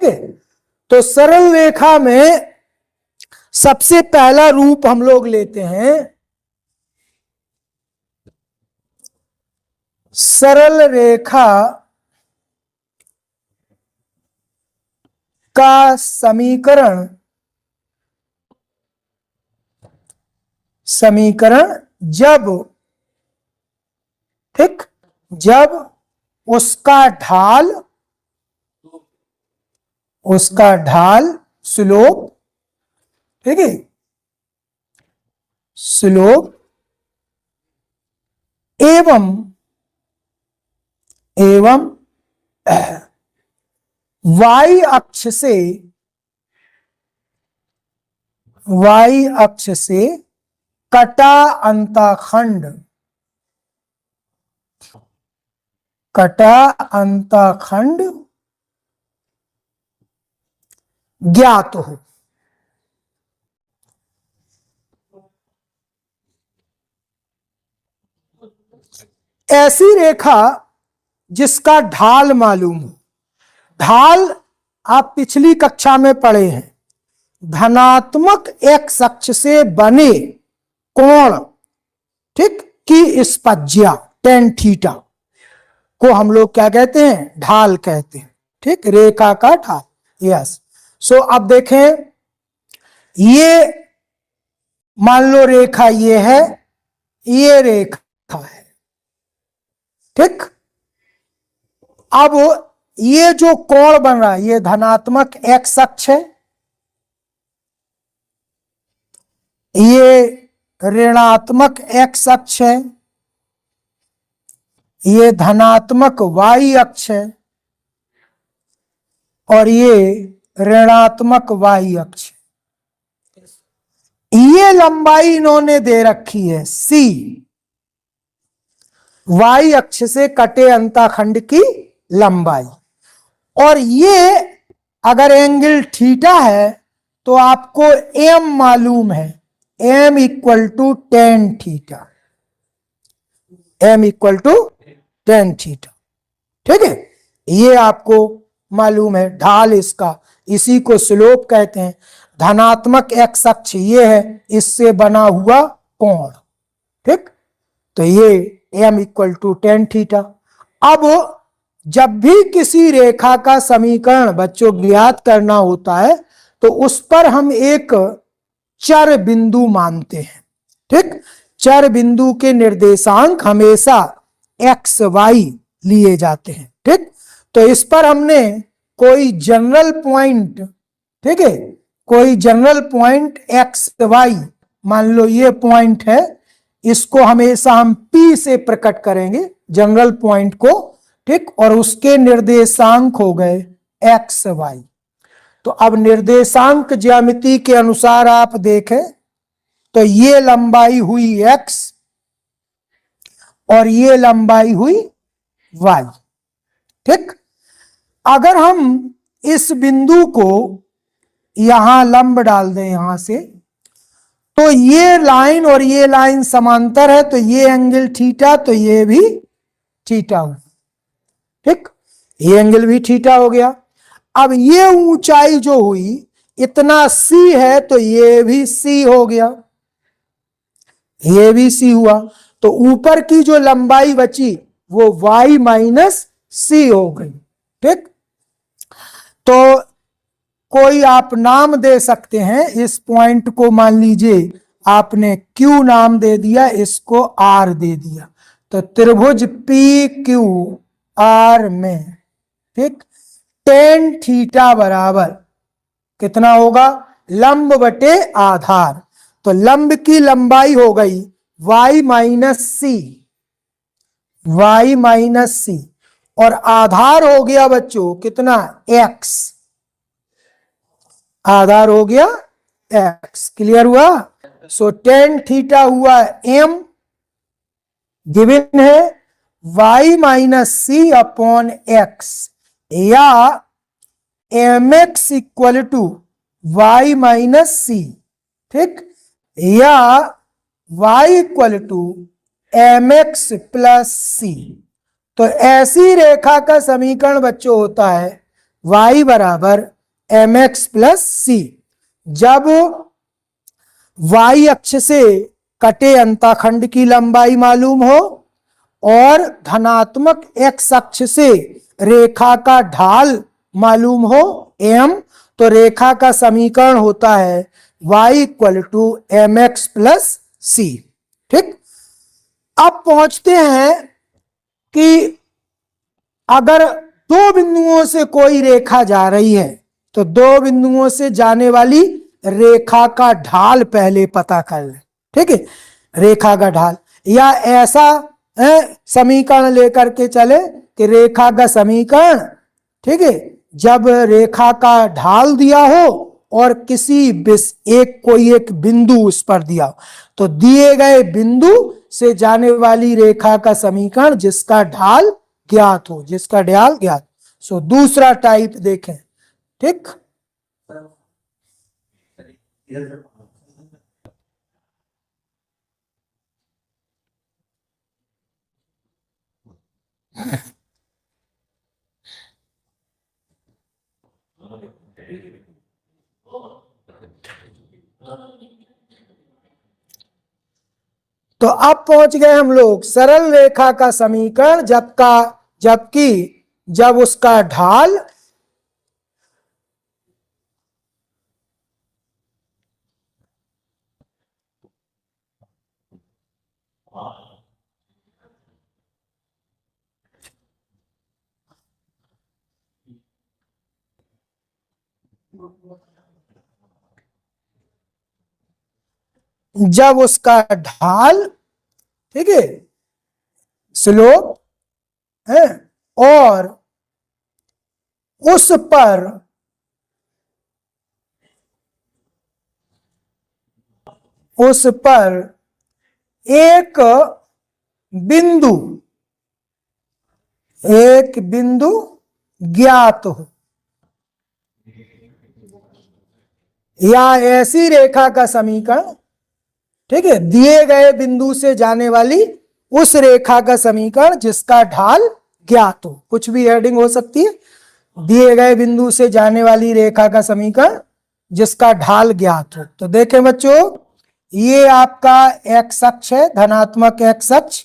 है। तो सरल रेखा में सबसे पहला रूप हम लोग लेते हैं सरल रेखा का समीकरण जब, ठीक, जब उसका ढाल स्लोप, ठीक है, स्लोप एवं y अक्ष से कटा अंतःखंड ज्ञात हो। ऐसी रेखा जिसका ढाल मालूम हो। ढाल आप पिछली कक्षा में पढ़े हैं, धनात्मक x अक्ष से बने कोण, ठीक, की स्पज्या tan थीटा को हम लोग क्या कहते हैं? ढाल कहते हैं, ठीक, रेखा का ढाल। यस। सो अब देखें, ये मान लो रेखा ये है, ये रेखा है, ठीक। अब ये जो कोण बन रहा है ये धनात्मक x अक्ष है, ये ऋणात्मक x अक्ष है, ये धनात्मक y अक्ष है और ये ऋणात्मक y अक्ष। ये लंबाई इन्होंने दे रखी है c, y अक्ष से कटे अंतःखंड की लंबाई। और ये अगर एंगल थीटा है तो आपको m मालूम है, m equal to tan theta, m equal to tan theta, ठीक है। ये आपको मालूम है ढाल इसका, इसी को स्लोप कहते हैं। धनात्मक x अक्ष ये है, इससे बना हुआ कोण, ठीक। तो ये m equal to tan theta. अब जब भी किसी रेखा का समीकरण बच्चों ज्ञात करना होता है तो उस पर हम एक चर बिंदु मानते हैं, ठीक। चर बिंदु के निर्देशांक हमेशा x y लिए जाते हैं, ठीक। तो इस पर हमने कोई जनरल पॉइंट, ठीक है, कोई जनरल पॉइंट x y, मान लो ये पॉइंट है, इसको हमेशा हम P से प्रकट करेंगे जनरल पॉइंट को, ठीक। और उसके निर्देशांक हो गए x y। तो अब निर्देशांक ज्यामिति के अनुसार आप देखें तो ये लंबाई हुई x और ये लंबाई हुई y, ठीक। अगर हम इस बिंदु को यहां लंब डाल दें यहां से, तो ये लाइन और ये लाइन समांतर है, तो ये एंगल थीटा, तो ये भी थीटा हो, ठीक, ये एंगल भी थीटा हो गया। अब ये ऊंचाई जो हुई इतना c है, तो ये भी c हो गया, ये भी c हुआ। तो ऊपर की जो लंबाई बची वो y माइनस c हो गई, ठीक। तो कोई आप नाम दे सकते हैं इस पॉइंट को, मान लीजिए आपने Q नाम दे दिया, इसको R दे दिया, तो त्रिभुज PQR में, ठीक, tan थीटा बराबर कितना होगा? लंब बटे आधार। तो लंब की लंबाई हो गई y माइनस सी और आधार हो गया बच्चों कितना? x, आधार हो गया x। क्लियर हुआ? सो tan थीटा हुआ m, गिवन है y minus C upon x, या mx equal to y minus C, ठीक, या y equal to mx plus C. तो ऐसी रेखा का समीकरण बच्चों होता है y बराबर mx प्लस सी। जब y अक्ष से कटे अंतःखंड की लंबाई मालूम हो और धनात्मक x अक्ष से रेखा का ढाल मालूम हो m, तो रेखा का समीकरण होता है y equal to M X plus C. ठीक, अब पहुंचते हैं कि अगर दो बिंदुओं से कोई रेखा जा रही है तो दो बिंदुओं से जाने वाली रेखा का ढाल पहले पता कर ले। ठीक है, रेखा का ढाल, या ऐसा समीकरण लेकर के चले कि रेखा का समीकरण, ठीक है, जब रेखा का ढाल दिया हो और किसी कोई एक बिंदु उस पर दिया हो, तो दिए गए बिंदु से जाने वाली रेखा का समीकरण जिसका ढाल ज्ञात हो, जिसका ढाल ज्ञात। सो दूसरा टाइप देखें। ठीक, तो अब पहुंच गए हम लोग सरल रेखा का समीकरण जबकि जब उसका ढाल ठीक है, स्लोप है और उस पर एक बिंदु ज्ञात हो, या ऐसी रेखा का समीकरण, ठीक है, दिए गए बिंदु से जाने वाली उस रेखा का समीकरण जिसका ढाल ज्ञात हो। कुछ भी हेडिंग हो सकती है, दिए गए बिंदु से जाने वाली रेखा का समीकरण जिसका ढाल ज्ञात हो। तो देखें बच्चों, ये आपका एक्स अक्ष है, धनात्मक एक्स अक्ष,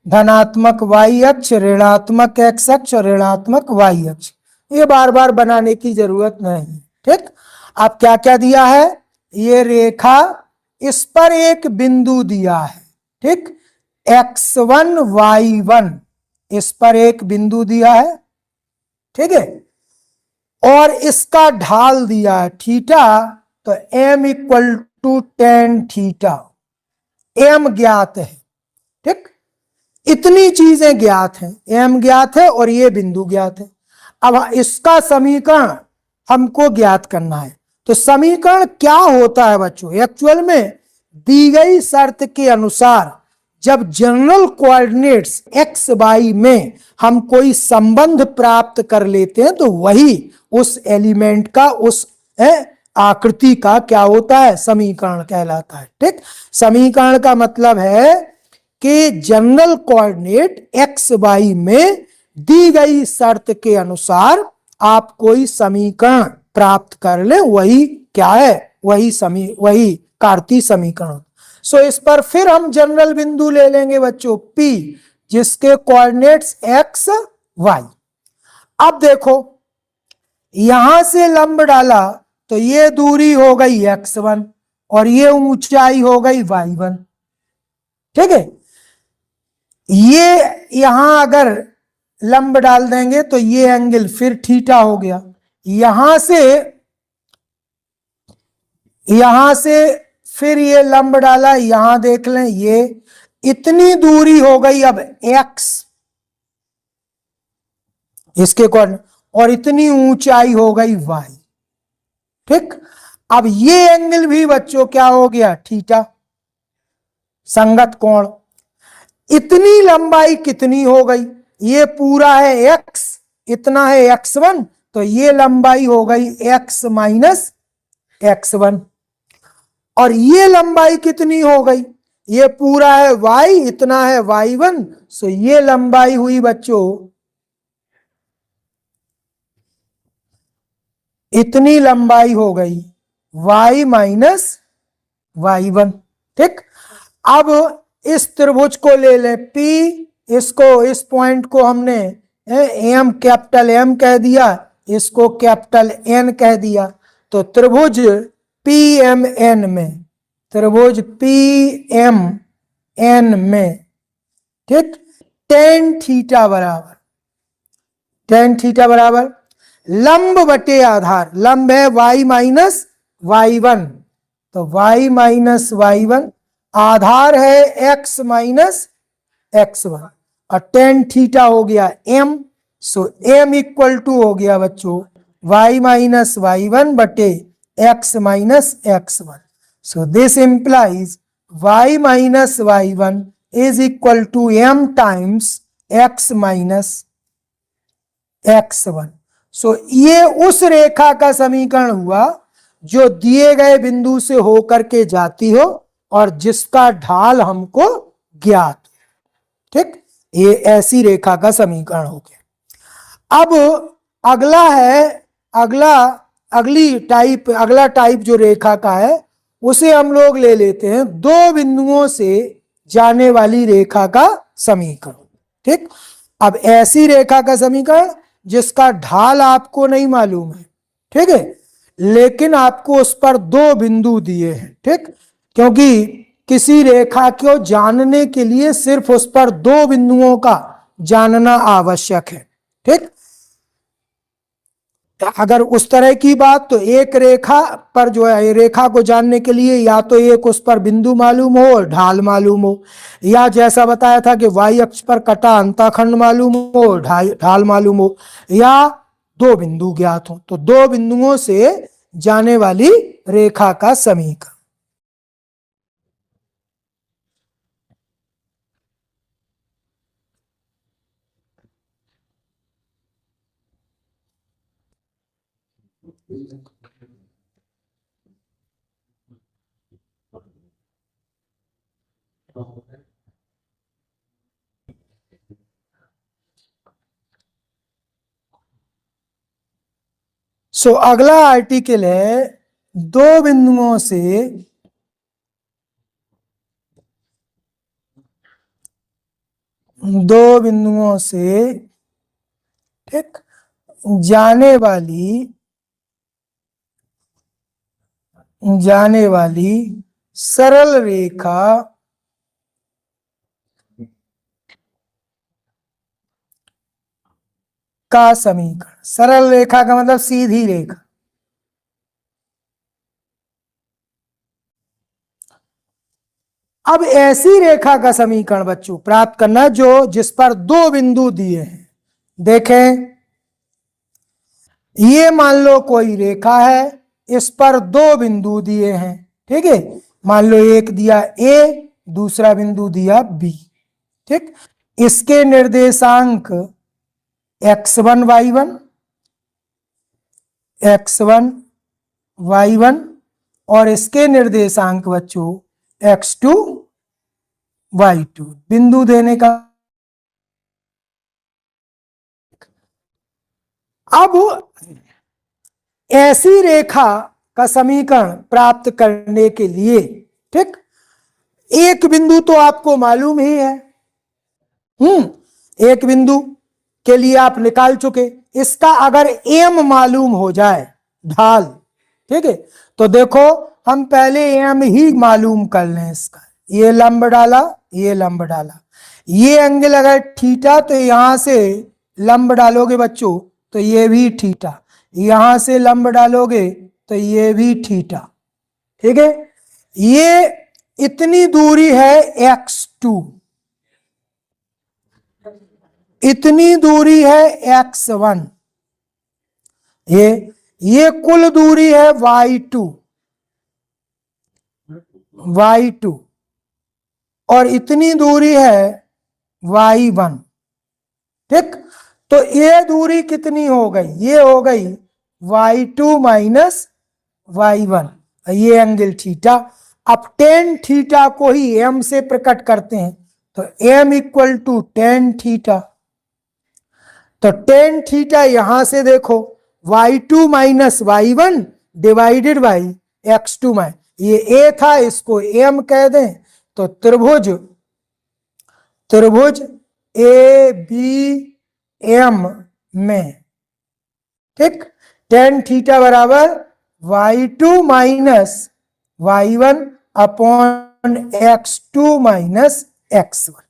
धनात्मक वाई अक्ष, ऋणात्मक एक्स अक्ष और ऋणात्मक वाई अक्ष। ये बार बार बनाने की जरूरत नहीं। ठीक, अब क्या क्या दिया है, ये रेखा, इस पर एक बिंदु दिया है, ठीक, x1 y1, इस पर एक बिंदु दिया है, ठीक है, और इसका ढाल दिया है थीटा, तो m equal to tan theta, m ज्ञात है। ठीक, इतनी चीजें ज्ञात हैं, m ज्ञात है और ये बिंदु ज्ञात है। अब इसका समीकरण हमको ज्ञात करना है। तो समीकरण क्या होता है बच्चों, एक्चुअल में दी गई शर्त के अनुसार जब जनरल कोऑर्डिनेट्स एक्स वाई में हम कोई संबंध प्राप्त कर लेते हैं तो वही उस एलिमेंट का, उस आकृति का क्या होता है, समीकरण कहलाता है। ठीक, समीकरण का मतलब है कि जनरल कोऑर्डिनेट एक्स वाई में दी गई शर्त के अनुसार आप कोई समीकरण प्राप्त कर ले, वही क्या है, वही कार्तीय समीकरण। सो इस पर फिर हम जनरल बिंदु ले लेंगे बच्चों P, जिसके कोऑर्डिनेट्स x y। अब देखो, यहां से लंब डाला तो ये दूरी हो गई x1 और ये ऊंचाई हो गई y1। ठीक है, ये यहां अगर लंब डाल देंगे तो ये एंगल फिर थीटा हो गया। यहां से फिर ये लंब डाला, यहां देख लें, ये इतनी दूरी हो गई अब x, इसके कोऑर्डिनेट, और इतनी ऊंचाई हो गई y। ठीक, अब ये एंगल भी बच्चों क्या हो गया, थीटा, संगत कोण। इतनी लंबाई कितनी हो गई, ये पूरा है x, इतना है x1, तो ये लंबाई हो गई x माइनस x1। और ये लंबाई कितनी हो गई, ये पूरा है y, इतना है y1, सो ये लंबाई हुई बच्चों इतनी लंबाई हो गई y माइनस y1। ठीक, अब इस त्रिभुज को ले ले P, इसको, इस पॉइंट को हमने एम, कैपिटल एम कह दिया, इसको कैपिटल एन कह दिया। तो त्रिभुज PMN में, त्रिभुज PMN में, ठीक, टेन थीटा बराबर, टेन थीटा बराबर लंब बटे आधार, लंब है y माइनस y1, तो y माइनस y1, आधार है x माइनस x1, और टेन थीटा हो गया m, so m equal to हो गया बच्चों y माइनस y1 बटे x minus x1। So this implies y minus y1 is equal to m times x minus x1। So ये उस रेखा का समीकरण हुआ जो दिए गए बिंदु से होकर के जाती हो और जिसका ढाल हमको ज्ञात। ठीक, ये ऐसी रेखा का समीकरण हो गया। अब अगला है, अगला टाइप जो रेखा का है उसे हम लोग ले लेते हैं दो बिंदुओं से जाने वाली रेखा का समीकरण। ठीक, अब ऐसी रेखा का समीकरण जिसका ढाल आपको नहीं मालूम है, ठीक है, लेकिन आपको उस पर दो बिंदु दिए हैं। ठीक, क्योंकि किसी रेखा को जानने के लिए सिर्फ उस पर दो बिंदुओं का जानना आवश्यक है। ठीक, अगर उस तरह की बात, तो एक रेखा पर जो है, रेखा को जानने के लिए या तो एक उस पर बिंदु मालूम हो और ढाल मालूम हो, या जैसा बताया था कि y अक्ष पर कटा अंतःखंड मालूम हो और ढाल मालूम हो, या दो बिंदु ज्ञात हो। तो दो बिंदुओं से जाने वाली रेखा का समीकरण। सो अगला आर्टिकल है दो बिंदुओं से, ठीक, जाने वाली सरल रेखा का समीकरण। सरल रेखा का मतलब सीधी रेखा। अब ऐसी रेखा का समीकरण बच्चों प्राप्त करना जो जिस पर दो बिंदु दिए हैं। देखें, ये मान लो कोई रेखा है, इस पर दो बिंदु दिए हैं। ठीक है, मान लो एक दिया ए, दूसरा बिंदु दिया बी। ठीक, इसके निर्देशांक x1 y1 और इसके निर्देशांक बच्चों x2 y2 बिंदु देने का। अब ऐसी रेखा का समीकरण प्राप्त करने के लिए, ठीक, एक बिंदु तो आपको मालूम ही है। एक बिंदु के लिए आप निकाल चुके, इसका अगर एम मालूम हो जाए, ढाल, ठीक है, तो देखो हम पहले एम ही मालूम कर लें इसका। ये लंब डाला, ये लंब डाला, ये एंगल अगर थीटा, तो यहां से लंब डालोगे बच्चों तो ये भी थीटा, यहां से लंब डालोगे तो ये भी थीटा। ठीक है, ये इतनी दूरी है x2, इतनी दूरी है x1, ये कुल दूरी है y2 और इतनी दूरी है y1। ठीक, तो ये दूरी कितनी हो गई? ये हो गई y2 माइनस y1, ये एंगल थीटा। अब टेन थीटा को ही m से प्रकट करते हैं, तो m equal to tan theta. तो टेन थीटा यहां से देखो y2 minus y1 divided by x2 में, ये a था, इसको m कह दें, तो त्रिभुज ए बी एम में, ठीक, tan थीटा बराबर y2 minus y1 upon x2 minus x1,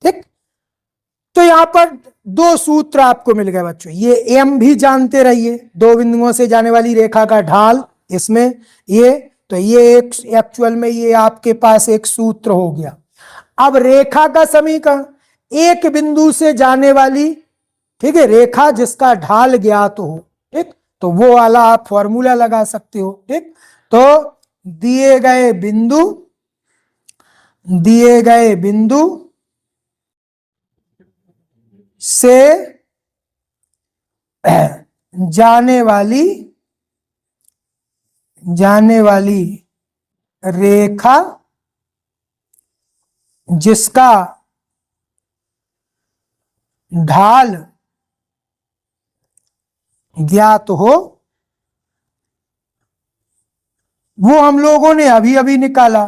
ठीक। तो यहां पर दो सूत्र आपको मिल गए बच्चों, ये m भी जानते रहिए, दो बिंदुओं से जाने वाली रेखा का ढाल, इसमें ये, तो ये एक एक्चुअल में ये आपके पास एक सूत्र हो गया। अब रेखा का समीकरण, एक बिंदु से जाने वाली, ठीक है, रेखा जिसका ढाल ज्ञात हो, ठीक, तो वो वाला आप फॉर्मूला लगा सकते हो, ठीक। तो दिए गए बिंदु से जाने वाली रेखा जिसका ढाल ज्ञात हो, वो हम लोगों ने अभी अभी निकाला,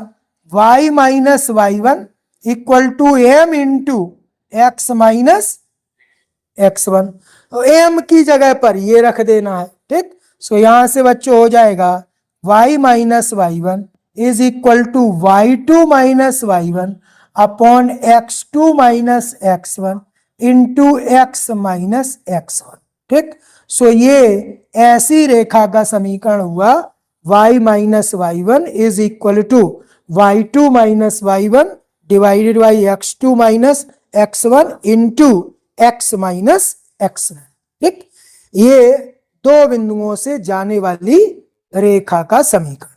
y minus y1 equal to m into x minus x1, तो m की जगह पर ये रख देना है, ठीक। सो यहां से बच्चों हो जाएगा y minus y1 is equal to y2 minus y1 upon x2 minus x1 into x minus x1, ठीक। सो ये ऐसी रेखा का समीकरण हुआ, y minus y1 is equal to y2 minus y1 divided by x2 minus x1 into x minus x1, ठीक। ये दो बिंदुओं से जाने वाली रेखा का समीकरण।